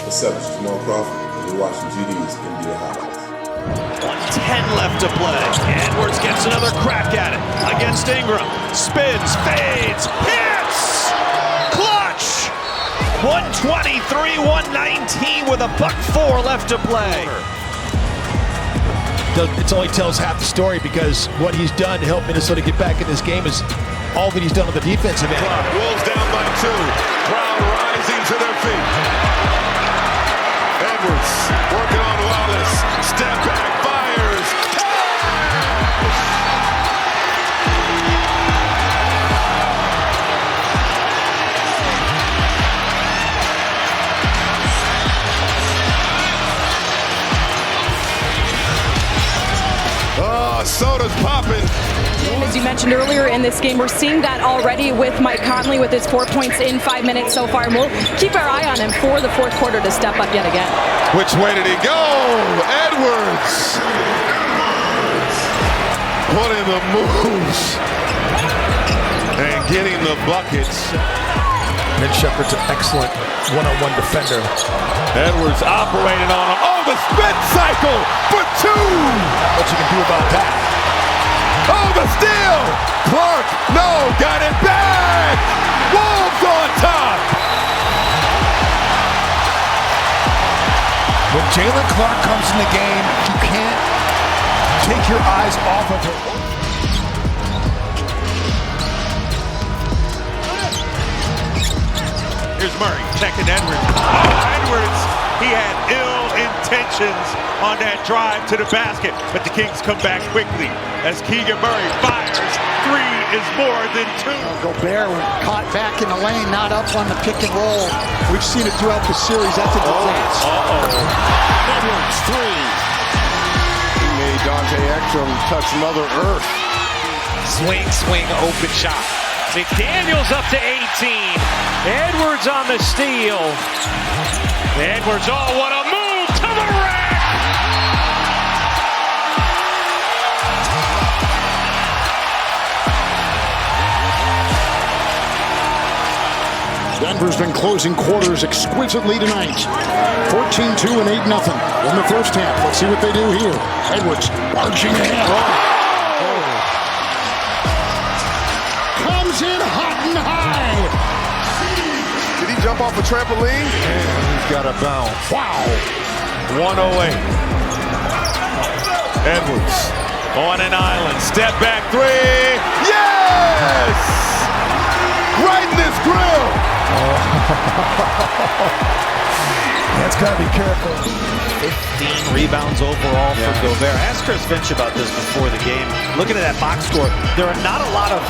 What's up, it's Jamal Crawford, and you're watching GD's NBA Highlights. 1:10 left to play. Edwards gets another crack at it against Ingram. Spins, fades, hits! Clutch! 123-119 with a .4 left to play. It only tells half the story because what he's done to help Minnesota get back in this game is all that he's done on the defensive end. Wolves down by 2. Crowd rising to their feet. Edwards working on Wallace. Step back, fires. Oh, soda's popping. As you mentioned earlier in this game, we're seeing that already with Mike Conley with his 4 points in 5 minutes so far. And we'll keep our eye on him for the fourth quarter to step up yet again. Which way did he go? Edwards. Putting the moves. And getting the buckets. Ben Shepherd's an excellent one-on-one defender. Edwards operating on him. Oh, the spin cycle for 2. What you can do about that? Oh, the steal! Clark, no, got it back! Wolves on top! When Jalen Clark comes in the game, you can't take your eyes off of him. Here's Murray checking Edwards. Oh, Edwards, he had ill intentions on that drive to the basket, but the Kings come back quickly as Keegan Murray fires. 3 is more than 2. Gobert caught back in the lane, not up on the pick and roll. We've seen it throughout the series. That's a disaster. Edwards, 3. He made Dante Exum touch Mother Earth. Swing, open shot. McDaniels up to 18. Edwards on the steal. Edwards, oh, what a move to the rack! Denver's been closing quarters exquisitely tonight. 14-2 and 8-0 in the first half. Let's see what they do here. Edwards marching ahead. Comes in hot and high. Did he jump off a trampoline? And he's got a bounce. Wow. 108. Edwards on an island. Step back 3. Yes! Right in his grill. That's got to be careful. 15 rebounds overall for Gobert. Ask Chris Finch about this before the game. Looking at that box score, there are not a lot of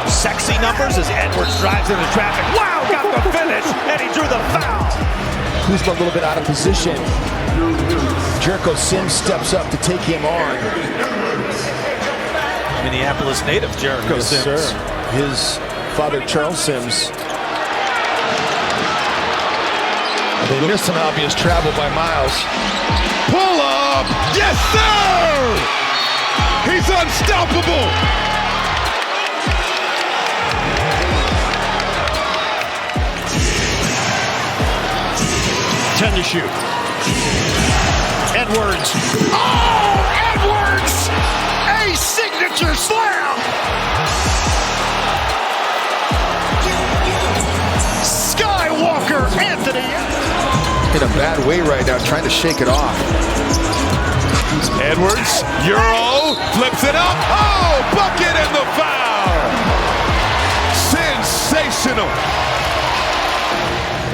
sexy numbers as Edwards drives into traffic. Wow, got the finish, and he drew the foul. Kuzma a little bit out of position. Jericho Sims steps up to take him on. Minneapolis native Jericho Sims. Sir. His father, Charles Sims. They missed an obvious travel by Miles. Pull up! Yes, sir! He's unstoppable! Ten to shoot. Edwards. Oh, Edwards! A signature slam! Skywalker Anthony. In a bad way right now, trying to shake it off. Edwards, Euro, flips it up. Oh, bucket and the foul! Sensational!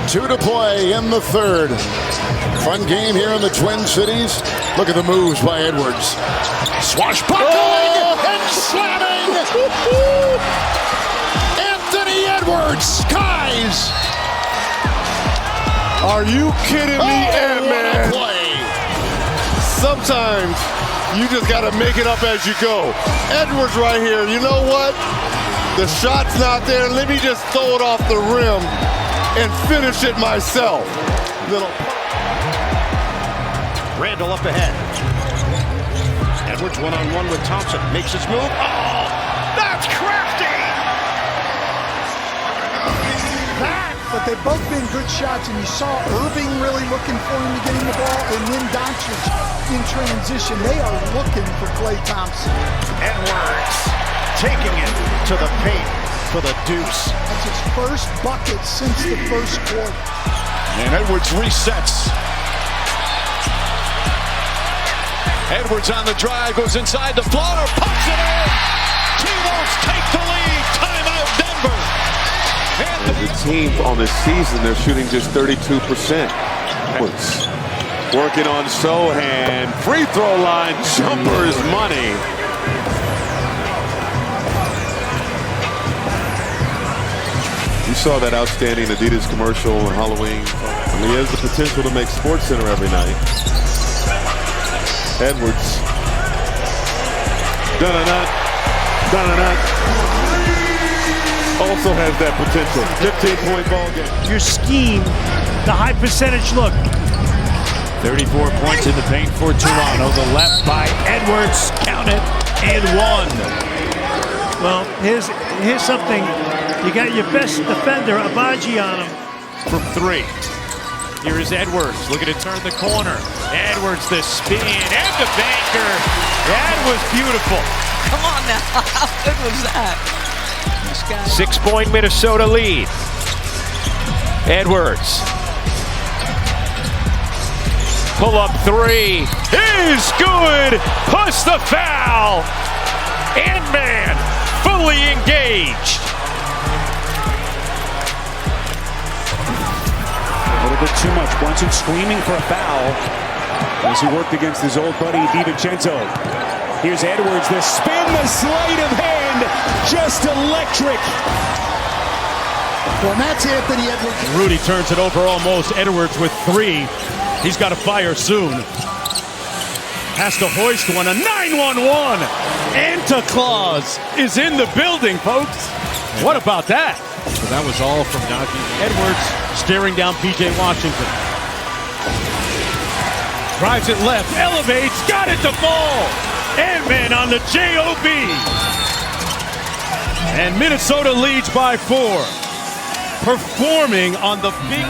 2 to play in the third. Fun game here in the Twin Cities. Look at the moves by Edwards. Swashbuckling and slamming. Anthony Edwards, skies. Are you kidding me, Ant-Man? Play. Sometimes you just got to make it up as you go. Edwards right here, you know what? The shot's not there. Let me just throw it off the rim and finish it myself. Randall up ahead. Edwards one-on-one with Thompson. Makes his move. Oh, that's crafty! That but they've both been good shots, and you saw Irving really looking for him to get him the ball, and then Doncic in transition. They are looking for Klay Thompson. Edwards taking it to the paint for the deuce. That's his first bucket since the first quarter. And Edwards resets. Edwards on the drive, goes inside the floater, pumps it in. T-Wolves take the lead. Timeout Denver. As a team on the season, they're shooting just 32%. Edwards working on Sohan. Free throw line jumper is money. You saw that outstanding Adidas commercial on Halloween. I mean, he has the potential to make SportsCenter every night. Edwards. Dun-dun-dun. Dun-dun-dun. Also has that potential. 15-point ball game. Your scheme, the high percentage look. 34 points in the paint for Toronto. The left by Edwards. Count it. And one. Well, here's something. You got your best defender, Abaji, on him. From three. Here is Edwards looking to turn the corner. Edwards, the spin, and the banker. That was beautiful. Come on now. How good was that? 6-point Minnesota lead. Edwards. Pull up three is good. Plus the foul. Ant-Man fully engaged. A little bit too much. Brunson screaming for a foul as he worked against his old buddy DiVincenzo. Here's Edwards, the spin, the sleight of hand, just electric. Well, that's Anthony Edwards. Rudy turns it over almost. Edwards with three. He's got to fire soon. Has to hoist one. A 9-1-1. Santa Claus is in the building, folks. What about that? So that was all from Doncic. Edwards staring down P.J. Washington. Drives it left, elevates, got it to fall. Ant-Man on the J.O.B. And Minnesota leads by 4. Performing on the big...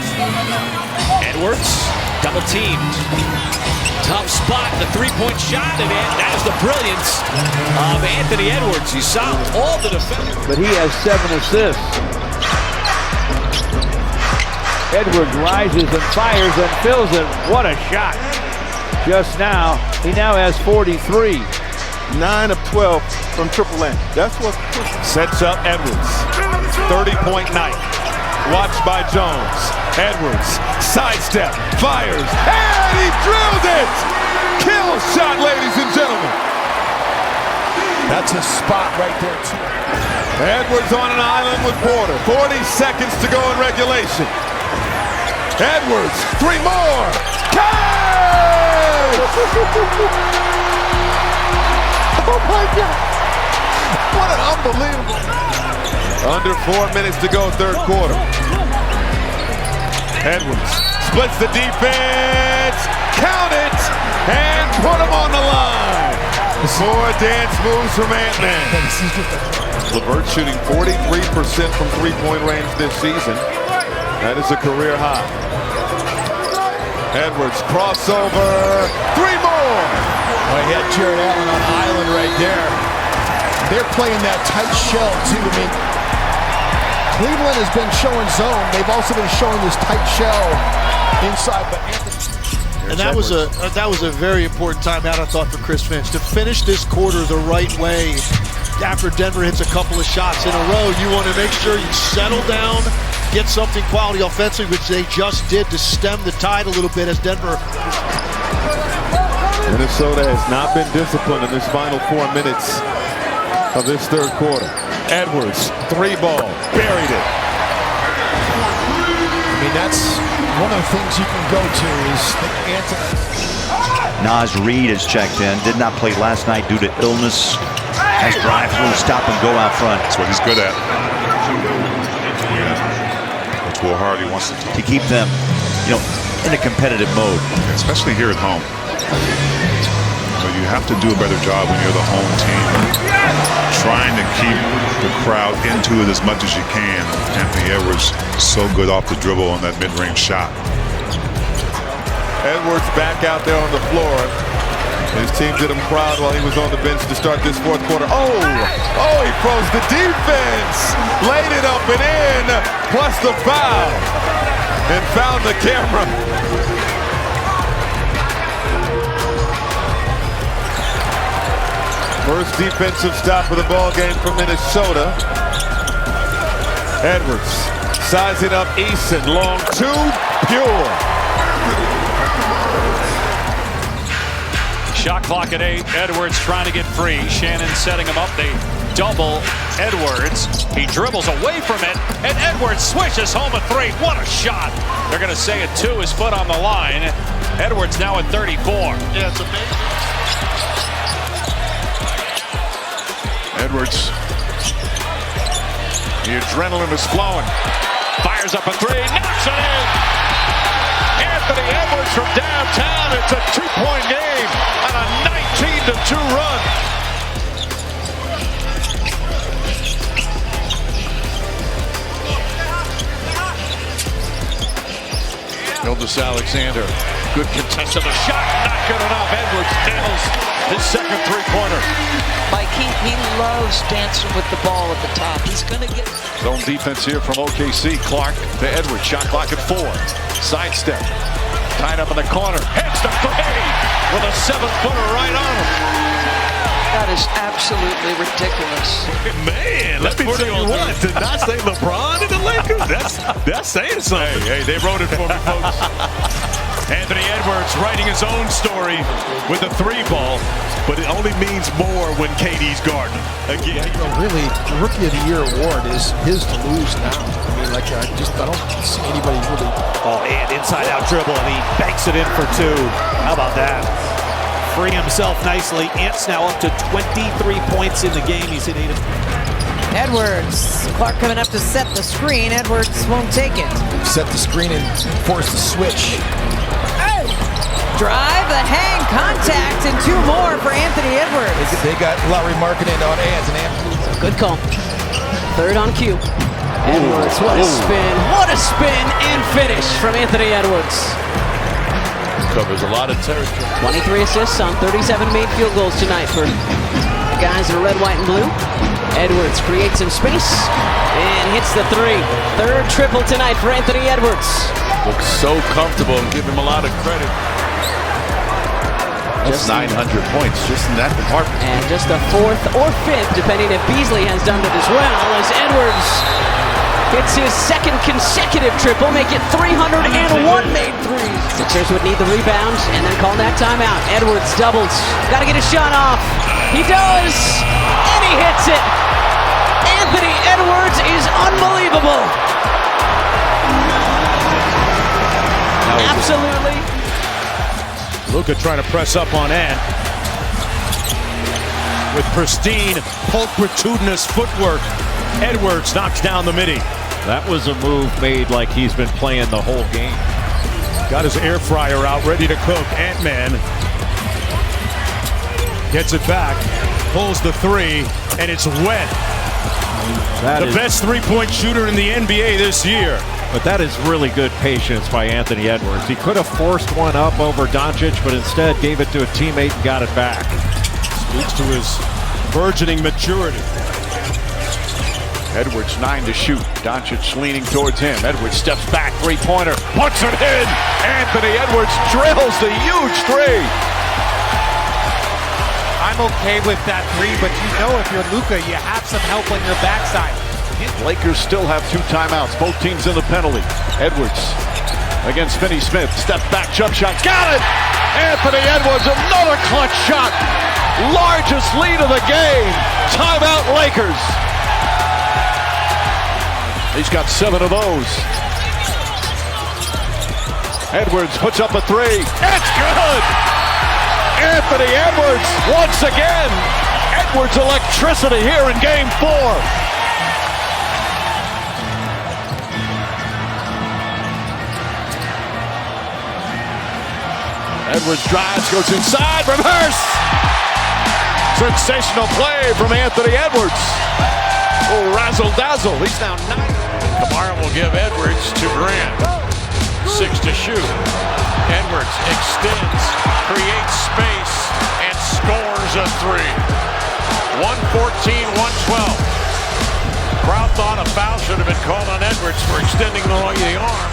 Edwards, double teamed. Tough spot, the three-point shot, and that is the brilliance of Anthony Edwards. He saw all the defenders. But he has 7 assists. Edwards rises and fires and fills it. What a shot. Just now, he now has 43. 9 of 12 from Triple N. That's what Sets up Edwards. 30-point night. Watched by Jones. Edwards, sidestep, fires, and he drilled it! Kill shot, ladies and gentlemen. That's his spot right there, too. Edwards on an island with Porter. 40 seconds to go in regulation. Edwards, 3 more. Catch! Oh my God! What an unbelievable! Under 4 minutes to go, third quarter. Edwards splits the defense, count it, and put him on the line. More dance moves from Ant-Man. LeVert shooting 43% from three-point range this season. That is a career high. Edwards crossover, 3 more. Well, he had Jared Allen on the island right there. They're playing that tight shell too. I mean, Cleveland has been showing zone. They've also been showing this tight shell inside. But and that was a very important timeout, I thought, for Chris Finch to finish this quarter the right way. After Denver hits a couple of shots in a row, you want to make sure you settle down, get something quality offensively, which they just did to stem the tide a little bit as Denver. Minnesota has not been disciplined in this final 4 minutes of this third quarter. Edwards, 3 ball, buried it. I mean, that's one of the things you can go to is Anthony. Naz Reid has checked in. Did not play last night due to illness. Has drive through, stop and go out front. That's what he's good at. That's what Hardy wants to keep them, in a competitive mode. Especially here at home. So You have to do a better job when you're the home team, trying to keep the crowd into it as much as you can. Anthony Edwards so good off the dribble on that mid-range shot. Edwards back out there on the floor. His team did him proud while he was on the bench to start this fourth quarter. Oh, he froze the defense. Laid it up and in, plus the foul. And found the camera. First defensive stop of the ball game for Minnesota. Edwards sizing up Eason. Long two, pure. Shot clock at 8. Edwards trying to get free. Shannon setting him up. They double Edwards. He dribbles away from it, and Edwards swishes home a 3. What a shot. They're going to say it too. His foot on the line. Edwards now at 34. Yeah, it's amazing. Edwards. The adrenaline is flowing. Fires up a 3. Knocks it in. Anthony Edwards from downtown. It's a 2-point game on a 19-2 run. Gilgeous-Alexander. Good contest of the shot. Not good enough. Edwards nails his second three-pointer. Mike, he loves dancing with the ball at the top. He's going to get... Zone defense here from OKC. Clark to Edwards. Shot clock at 4. Sidestep. Tied up in the corner. Hits the 3 with a 7-footer right on him. That is absolutely ridiculous. Man, let me tell you what. Did not say LeBron and the Lakers. That's saying something. Hey, they wrote it for me, folks. Anthony Edwards writing his own story with a 3-ball, but it only means more when KD's guarding. Again, really, the Rookie of the Year award is his to lose now. I mean, like, I don't see anybody really. Oh, and inside-out dribble, and he banks it in for 2. How about that? Free himself nicely. Ant's now up to 23 points in the game. He's hit 8 of... Edwards. Clark coming up to set the screen. Edwards won't take it. Set the screen and force the switch. Drive, the hang, contact, and 2 more for Anthony Edwards. They got Lauri Markkanen on Ant. Good call. 3rd on cue. Edwards, what a spin. What a spin and finish from Anthony Edwards. Covers a lot of territory. 23 assists on 37 made field goals tonight for the guys in red, white, and blue. Edwards creates some space and hits the 3. 3rd triple tonight for Anthony Edwards. Looks so comfortable and give him a lot of credit. Just 900 points just in that department. And just a 4th or 5th, depending if Beasley has done it as well, as Edwards hits his 2nd consecutive triple, make it 301 made threes. Sixers would need the rebound and then call that timeout. Edwards doubles. Got to get a shot off. He does, and he hits it. Anthony Edwards is unbelievable. Absolutely. Luka trying to press up on Ant with pristine, pulchritudinous footwork. Edwards knocks down the midi. That was a move made like he's been playing the whole game. Got his air fryer out, ready to cook. Ant-Man gets it back, pulls the 3, and it's wet. The best 3-point shooter in the NBA this year. But that is really good patience by Anthony Edwards. He could have forced one up over Doncic, but instead gave it to a teammate and got it back. Speaks to his burgeoning maturity. Edwards 9 to shoot. Doncic leaning towards him. Edwards steps back, 3-pointer, puts it in. Anthony Edwards drills the huge 3. I'm okay with that 3, but you know if you're Luka, you have some help on your backside. Lakers still have 2 timeouts. Both teams in the penalty. Edwards against Finney-Smith. Step back, jump shot. Got it! Anthony Edwards, another clutch shot. Largest lead of the game. Timeout Lakers. He's got 7 of those. Edwards puts up a 3. It's good! Anthony Edwards once again. Edwards electricity here in game 4. Edwards drives, goes inside from Hurst. Sensational play from Anthony Edwards. Oh, razzle-dazzle. He's now 9. Kamara will give Edwards to Grant. 6 to shoot. Edwards extends, creates space, and scores a 3. 114-112. Crowd thought a foul should have been called on Edwards for extending the arm.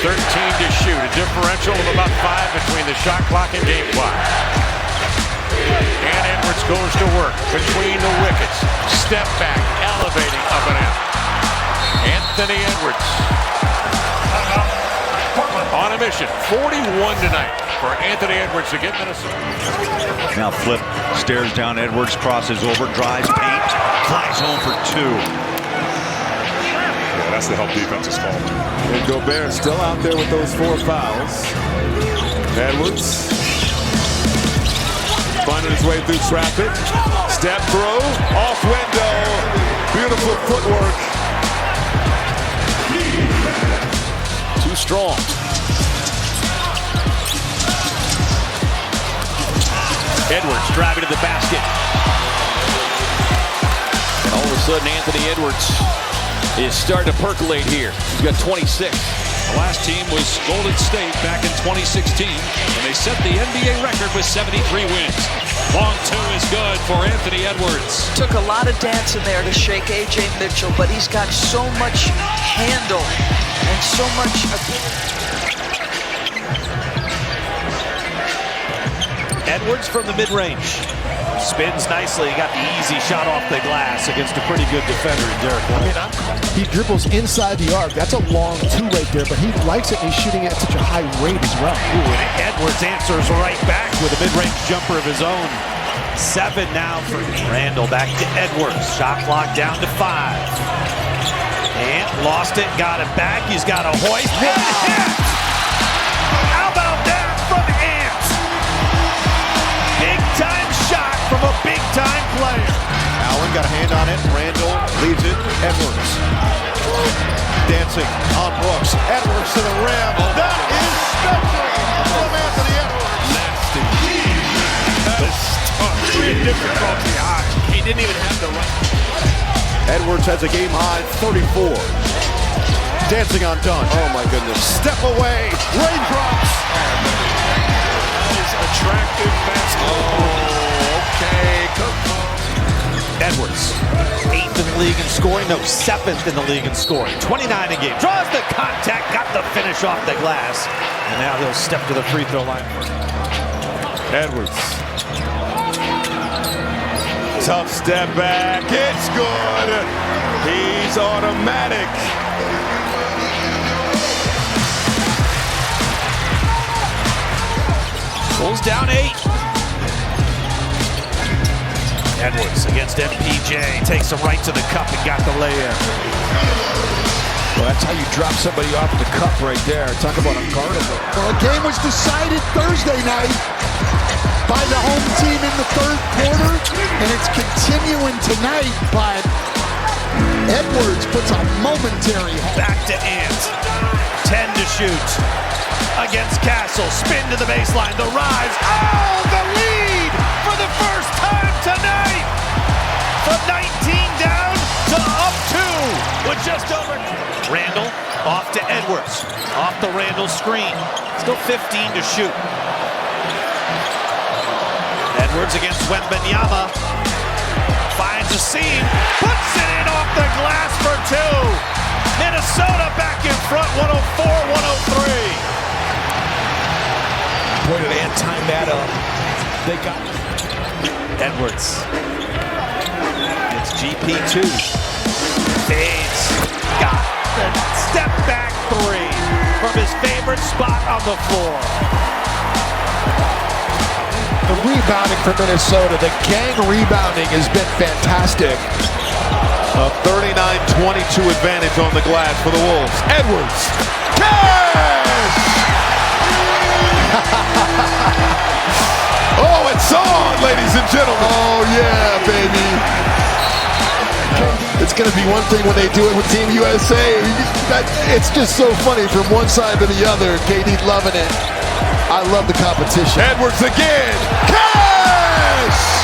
13 to shoot. A differential of about 5 between the shot clock and game clock. And Edwards goes to work between the wickets. Step back, elevating up and in. Anthony Edwards on a mission. 41 tonight for Anthony Edwards to get Minnesota. Now Flip stares down Edwards, crosses over, drives, paint, flies home for 2. Yeah, that's the help defense is called. And Gobert still out there with those 4 fouls. Edwards finding his way through traffic. Step through, off window. Beautiful footwork. Too strong. Edwards driving to the basket. And all of a sudden, Anthony Edwards is starting to percolate here. He's got 26. The last team was Golden State back in 2016, and they set the NBA record with 73 wins. Long 2 is good for Anthony Edwards. Took a lot of dancing there to shake A.J. Mitchell, but he's got so much handle and so much ability. Edwards from the mid-range. Spins nicely. He got the easy shot off the glass against a pretty good defender, Derek. He dribbles inside the arc. That's a long 2 right there, but he likes it and he's shooting it at such a high rate as well. Ooh, and Edwards answers right back with a mid-range jumper of his own. 7 now for Randall. Back to Edwards. Shot clock down to 5. And lost it, got it back. He's got a hoist. One hit! How about that from Ant? Big-time shot from a big-time player. Allen got a hand on it. Randall leaves it. Edwards dancing on Brooks. Edwards to the rim. That is special from Anthony Edwards. Nasty. That is tough. Difficult behind. He didn't even have the right. Edwards has a game-high 34. Dancing on Dunn. Oh, my goodness. Step away. Raindrops. That is attractive basketball. Oh, okay. Edwards, 8th in the league in scoring. No, 7th in the league in scoring. 29 a game. Draws the contact. Got the finish off the glass. And now he'll step to the free throw line. Edwards. Tough step back. It's good. He's automatic. Bulls down 8. Edwards against MPJ. Takes him right to the cup and got the lay-in. Well, that's how you drop somebody off the cup right there. Talk about unguardable. Well, the game was decided Thursday night by the home team in the 3rd quarter, and it's continuing tonight, but Edwards puts a momentary hold. Back to Ant. 10 to shoot. Against Castle. Spin to the baseline. The rise. Oh, the lead for the first time tonight. From 19 down to up 2 with just over. Randall off to Edwards. Off the Randall screen. Still 15 to shoot. Edwards against Wembanyama. Finds a seam. Puts it in off the glass for 2. Minnesota back in front. 104-103. Boy, did Ant time that up. They got Edwards. It's GP2. Fades. Got the step back 3 from his favorite spot on the floor. the rebounding for Minnesota. The gang rebounding has been fantastic. A 39-22 advantage on the glass for the Wolves. Edwards. Cash! Oh, it's on, ladies and gentlemen. Oh, yeah, baby. It's going to be one thing when they do it with Team USA. It's just so funny from one side to the other. KD loving it. I love the competition. Edwards again. Cash!